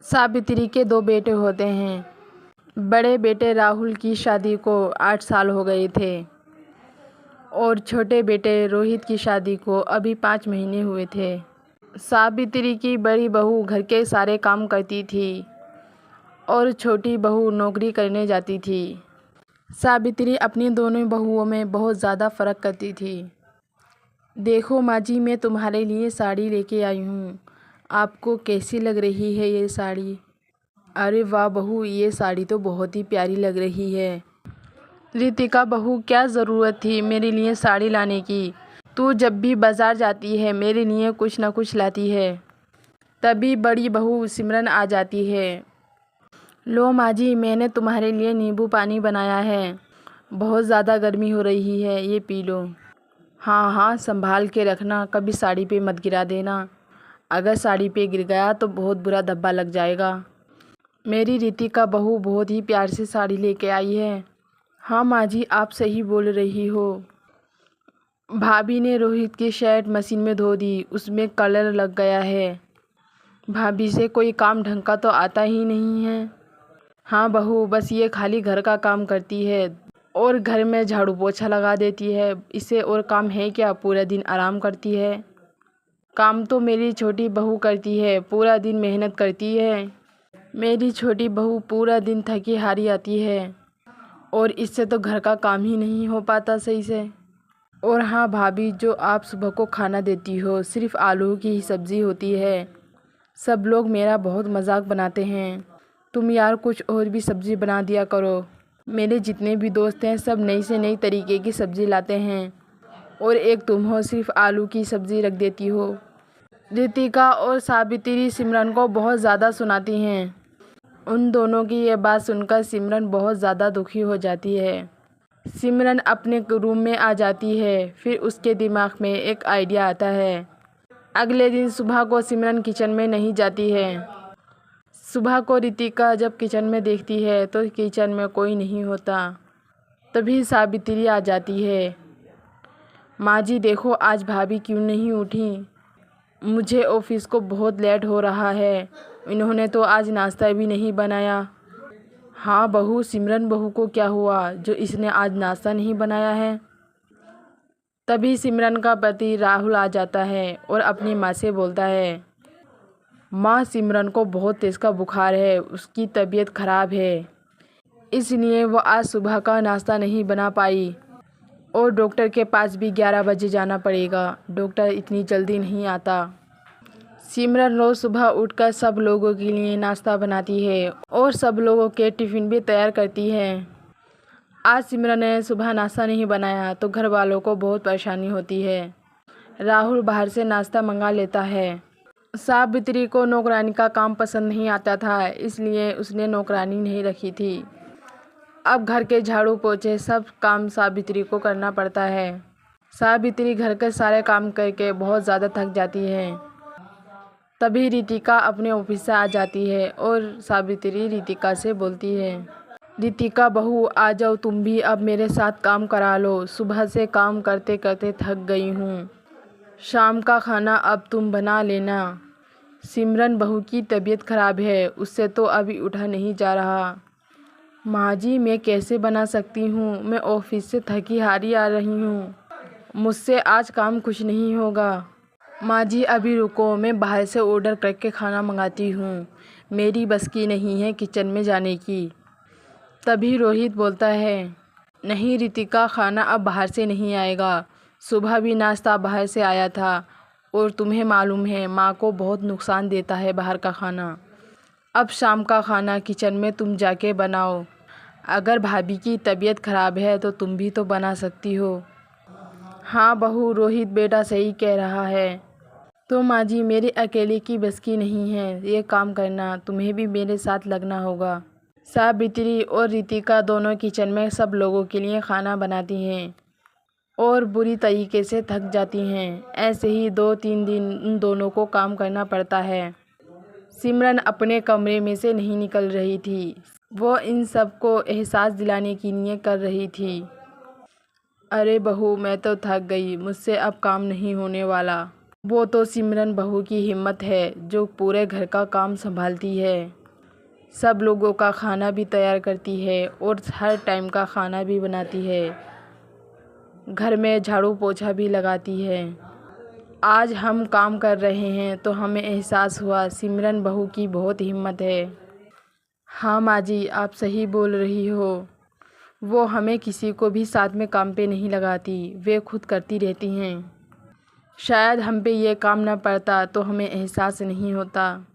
सावित्री के दो बेटे होते हैं। बड़े बेटे राहुल की शादी को 8 साल हो गए थे और छोटे बेटे रोहित की शादी को अभी 5 महीने हुए थे। सावित्री की बड़ी बहू घर के सारे काम करती थी और छोटी बहू नौकरी करने जाती थी। सावित्री अपनी दोनों बहुओं में बहुत ज़्यादा फ़र्क करती थी। देखो माँ जी, मैं तुम्हारे लिए साड़ी लेके आई हूँ, आपको कैसी लग रही है ये साड़ी? अरे वाह बहू, ये साड़ी तो बहुत ही प्यारी लग रही है। रितिका बहू, क्या ज़रूरत थी मेरे लिए साड़ी लाने की? तू जब भी बाज़ार जाती है मेरे लिए कुछ ना कुछ लाती है। तभी बड़ी बहू सिमरन आ जाती है। लो माँ जी, मैंने तुम्हारे लिए नींबू पानी बनाया है, बहुत ज़्यादा गर्मी हो रही है, ये पी लो। हाँ हाँ, संभाल के रखना, कभी साड़ी पे मत गिरा देना। अगर साड़ी पे गिर गया तो बहुत बुरा धब्बा लग जाएगा। मेरी रितिका बहू बहुत ही प्यार से साड़ी लेके आई है। हाँ माँ जी, आप सही बोल रही हो। भाभी ने रोहित की शर्ट मशीन में धो दी, उसमें कलर लग गया है। भाभी से कोई काम ढंग का तो आता ही नहीं है। हाँ बहू, बस ये खाली घर का काम करती है और घर में झाड़ू पोछा लगा देती है। इसे और काम है क्या? पूरा दिन आराम करती है। काम तो मेरी छोटी बहू करती है, पूरा दिन मेहनत करती है। मेरी छोटी बहू पूरा दिन थकी हारी आती है और इससे तो घर का काम ही नहीं हो पाता सही से। और हाँ भाभी, जो आप सुबह को खाना देती हो सिर्फ आलू की ही सब्ज़ी होती है। सब लोग मेरा बहुत मजाक बनाते हैं। तुम यार कुछ और भी सब्ज़ी बना दिया करो। मेरे जितने भी दोस्त हैं सब नई से नई तरीके की सब्ज़ी लाते हैं और एक तुम हो सिर्फ आलू की सब्ज़ी रख देती हो। रितिका और सावित्री सिमरन को बहुत ज़्यादा सुनाती हैं। उन दोनों की ये बात सुनकर सिमरन बहुत ज़्यादा दुखी हो जाती है। सिमरन अपने रूम में आ जाती है। फिर उसके दिमाग में एक आइडिया आता है। अगले दिन सुबह को सिमरन किचन में नहीं जाती है। सुबह को रितिका जब किचन में देखती है तो किचन में कोई नहीं होता। तभी सावित्री आ जाती है। माँ जी देखो, आज भाभी क्यों नहीं उठी? मुझे ऑफिस को बहुत लेट हो रहा है, इन्होंने तो आज नाश्ता भी नहीं बनाया। हाँ बहू, सिमरन बहू को क्या हुआ जो इसने आज नाश्ता नहीं बनाया है? तभी सिमरन का पति राहुल आ जाता है और अपनी माँ से बोलता है, माँ सिमरन को बहुत तेज़ का बुखार है, उसकी तबीयत ख़राब है, इसलिए वो आज सुबह का नाश्ता नहीं बना पाई और डॉक्टर के पास भी 11 बजे जाना पड़ेगा। डॉक्टर इतनी जल्दी नहीं आता। सिमरन रोज़ सुबह उठकर सब लोगों के लिए नाश्ता बनाती है और सब लोगों के टिफ़िन भी तैयार करती है। आज सिमरन ने सुबह नाश्ता नहीं बनाया तो घर वालों को बहुत परेशानी होती है। राहुल बाहर से नाश्ता मंगा लेता है। सावित्री को नौकरानी का काम पसंद नहीं आता था, इसलिए उसने नौकरानी नहीं रखी थी। अब घर के झाड़ू पोछे सब काम सावित्री को करना पड़ता है। सावित्री घर के सारे काम करके बहुत ज़्यादा थक जाती है। तभी रितिका अपने ऑफिस से आ जाती है और सावित्री रितिका से बोलती है, रितिका बहू आ जाओ, तुम भी अब मेरे साथ काम करा लो। सुबह से काम करते करते थक गई हूँ। शाम का खाना अब तुम बना लेना। सिमरन बहू की तबीयत ख़राब है, उससे तो अभी उठा नहीं जा रहा। माँ जी, मैं कैसे बना सकती हूँ? मैं ऑफिस से थकी हारी आ रही हूँ, मुझसे आज काम कुछ नहीं होगा। माँ जी अभी रुको, मैं बाहर से ऑर्डर करके खाना मंगाती हूँ, मेरी बस की नहीं है किचन में जाने की। तभी रोहित बोलता है, नहीं रितिका, खाना अब बाहर से नहीं आएगा। सुबह भी नाश्ता बाहर से आया था और तुम्हें मालूम है माँ को बहुत नुकसान देता है बाहर का खाना। अब शाम का खाना किचन में तुम जाके बनाओ। अगर भाभी की तबीयत ख़राब है तो तुम भी तो बना सकती हो। हाँ बहू, रोहित बेटा सही कह रहा है। तो माँ जी मेरी अकेले की बस की नहीं है ये काम करना, तुम्हें भी मेरे साथ लगना होगा। सावित्री और रितिका दोनों किचन में सब लोगों के लिए खाना बनाती हैं और बुरी तरीके से थक जाती हैं। ऐसे ही 2-3 दिन उन दोनों को काम करना पड़ता है। सिमरन अपने कमरे में से नहीं निकल रही थी। वो इन सब को एहसास दिलाने की नीयत कर रही थी। अरे बहू, मैं तो थक गई, मुझसे अब काम नहीं होने वाला। वो तो सिमरन बहू की हिम्मत है जो पूरे घर का काम संभालती है। सब लोगों का खाना भी तैयार करती है और हर टाइम का खाना भी बनाती है। घर में झाड़ू पोछा भी लगाती है। आज हम काम कर रहे हैं तो हमें एहसास हुआ सिमरन बहू की बहुत हिम्मत है। हाँ माँ जी, आप सही बोल रही हो। वो हमें किसी को भी साथ में काम पे नहीं लगाती, वे खुद करती रहती हैं। शायद हम पे ये काम ना पड़ता तो हमें एहसास नहीं होता।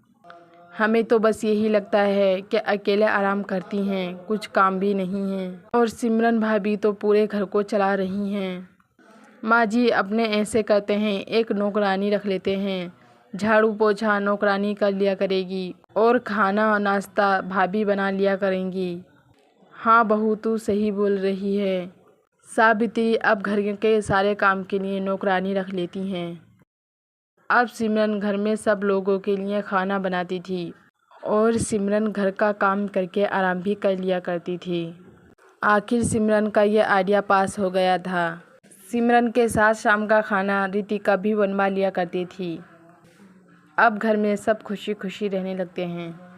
हमें तो बस यही लगता है कि अकेले आराम करती हैं, कुछ काम भी नहीं है। और सिमरन भाभी तो पूरे घर को चला रही हैं। माँ जी, अपने ऐसे करते हैं, एक नौकरानी रख लेते हैं। झाड़ू पोछा नौकरानी कर लिया करेगी और खाना नाश्ता भाभी बना लिया करेंगी। हाँ बहू, तू सही बोल रही है। सावित्री अब घर के सारे काम के लिए नौकरानी रख लेती हैं। अब सिमरन घर में सब लोगों के लिए खाना बनाती थी और सिमरन घर का काम करके आराम भी कर लिया करती थी। आखिर सिमरन का ये आइडिया पास हो गया था। सिमरन के साथ शाम का खाना रितिका भी बनवा लिया करती थी। अब घर में सब खुशी खुशी रहने लगते हैं।